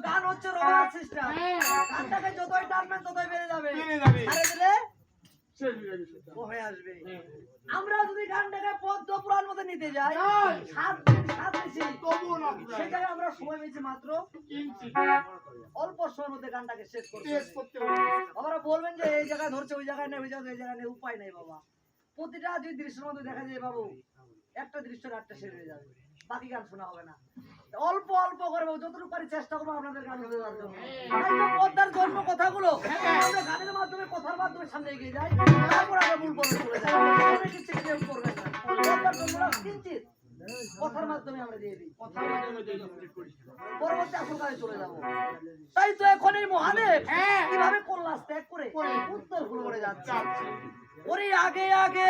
গান হচ্ছে Roman system, গানটাকে যতই টানবেন ততই বেড়ে যাবে, আরে দিলে হয়ে আসবে। আমরা যদি গানটাকে পদ্ম পুরাণ মতো নিতে যাই 7 দিন 7 নিশি, সেটাকে আমরা সময় পেয়েছি মাত্র অল্প সময়ের মধ্যে গানটাকে শেষ করতে হবে। আমরা বলবেন যে এই জায়গায় ধরছে ওই জায়গায় নেই, ওই জায়গায় এই জায়গায় নেই, উপায় নেই বাবা। প্রতিটা যদি দৃশ্যের মধ্যে দেখা যায় বাবু, একটা দৃশ্যের একটা শেষ হয়ে যাবে, বাকি গান শোনা হবে না। অল্প অল্প করবো, যতটুকু পারি চেষ্টা করবো আপনাদের গান শুনে দেওয়ার জন্য। পদ্মার জন্ম কথাগুলো আমরা গানের মাধ্যমে, কথার মাধ্যমে সামনে এগিয়ে যাই, তারপর আমরা মূল পর্বে চলে যাই। অনেক কিছু কেউ করবেন না, পদ্মার জন্মটা কিঞ্চিত কথার মাধ্যমে আমরা দিয়ে দিই, পরবর্তী আসল কাজে চলে যাবো। তাই তো এখন এই মহাদেব কিভাবে কল্যাণ ত্যাগ করে উত্তর পূর্বে যাচ্ছে। ওরে আগে আগে